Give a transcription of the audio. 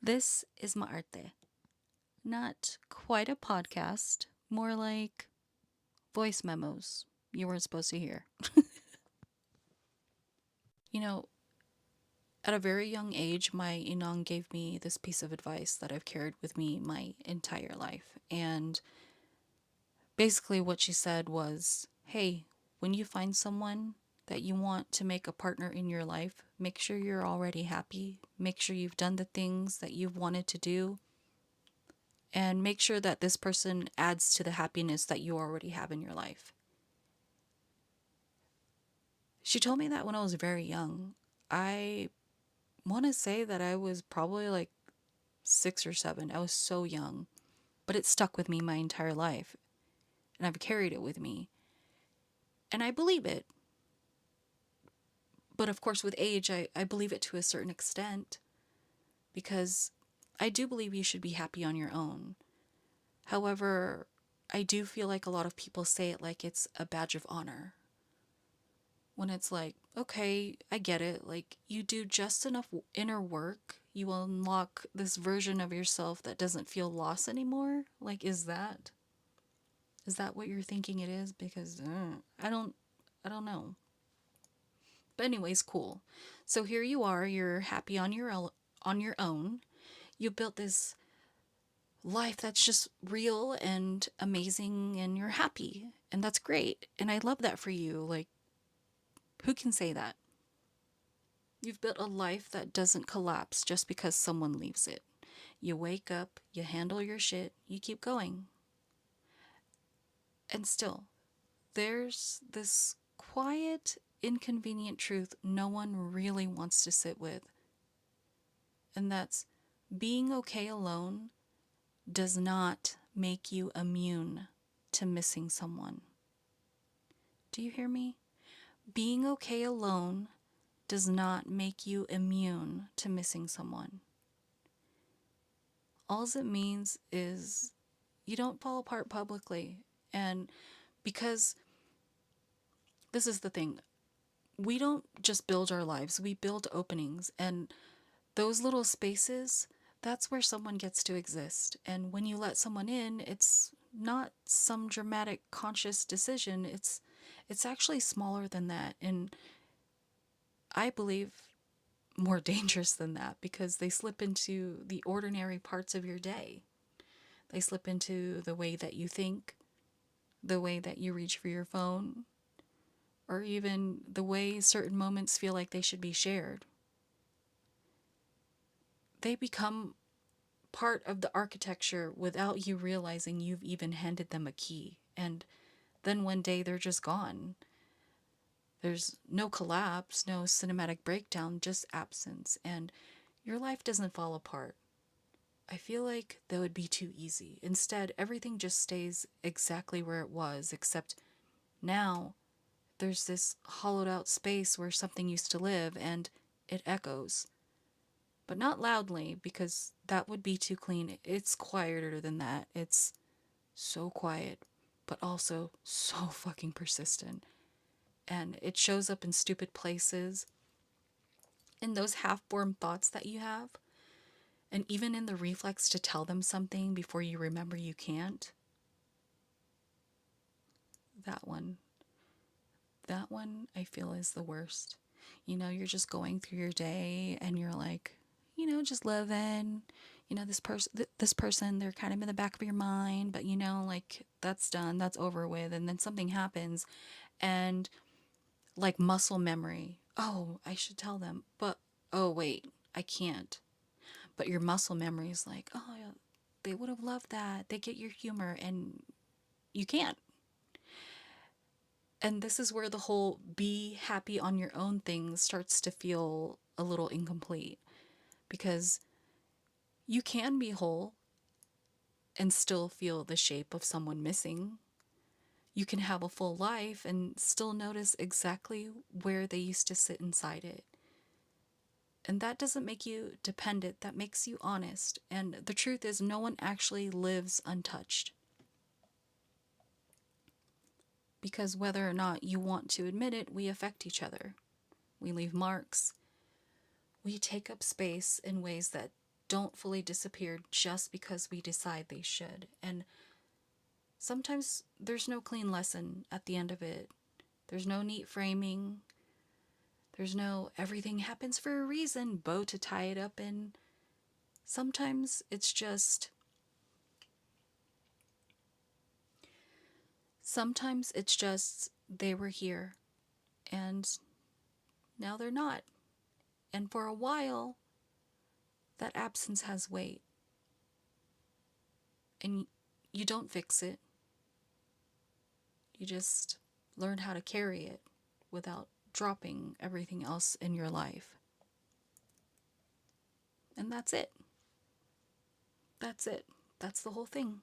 This is Maarte. Not quite a podcast, more like voice memos you weren't supposed to hear. You know, at a very young age, my inong gave me this piece of advice that I've carried with me my entire life. And basically, what she said was, hey, when you find someone that you want to make a partner in your life, make sure you're already happy. Make sure you've done the things that you've wanted to do, and make sure that this person adds to the happiness that you already have in your life. She told me that when I was very young. I want to say that I was probably like 6 or 7. I was so young, but it stuck with me my entire life, and I've carried it with me. And I believe it. But of course, with age, I believe it to a certain extent because I do believe you should be happy on your own. However, I do feel like a lot of people say it like it's a badge of honor. When it's like, okay, I get it. Like, you do just enough inner work, you will unlock this version of yourself that doesn't feel lost anymore. Like, is that what you're thinking it is? Because I don't know. But anyways, cool. So here you are. You're happy on your own. You built this life that's just real and amazing, and you're happy, and that's great. And I love that for you. Like, who can say that? You've built a life that doesn't collapse just because someone leaves it. You wake up, you handle your shit, you keep going. And still, there's this quiet, inconvenient truth no one really wants to sit with. And that's being okay alone does not make you immune to missing someone. Do you hear me? Being okay alone does not make you immune to missing someone. All it means is you don't fall apart publicly. And because this is the thing, we don't just build our lives, we build openings. And those little spaces, that's where someone gets to exist. And when you let someone in, it's not some dramatic conscious decision. It's actually smaller than that. And I believe more dangerous than that because they slip into the ordinary parts of your day. They slip into the way that you think, the way that you reach for your phone, or even the way certain moments feel like they should be shared. They become part of the architecture without you realizing you've even handed them a key. And then one day they're just gone. There's no collapse, no cinematic breakdown, just absence. And your life doesn't fall apart. I feel like that would be too easy. Instead, everything just stays exactly where it was, except now there's this hollowed out space where something used to live and it echoes. But not loudly, because that would be too clean. It's quieter than that. It's so quiet, but also so fucking persistent. And it shows up in stupid places, in those half formed thoughts that you have, and even in the reflex to tell them something before you remember you can't. That one. That one I feel is the worst. You're just going through your day and you're like, just living. This person, they're kind of in the back of your mind, but like that's done, that's over with, and then something happens, and like muscle memory. Oh, I should tell them, but oh wait, I can't. But your muscle memory is like, oh, yeah, they would have loved that. They get your humor, and you can't. And this is where the whole be happy on your own thing starts to feel a little incomplete because you can be whole and still feel the shape of someone missing. You can have a full life and still notice exactly where they used to sit inside it. And that doesn't make you dependent, that makes you honest. And the truth is, no one actually lives untouched. Because whether or not you want to admit it, we affect each other. We leave marks. We take up space in ways that don't fully disappear just because we decide they should. And sometimes there's no clean lesson at the end of it. There's no neat framing. There's no everything happens for a reason bow to tie it up in. Sometimes it's just they were here and now they're not. And for a while, that absence has weight. And you don't fix it. You just learn how to carry it without dropping everything else in your life. And that's it. That's it. That's the whole thing.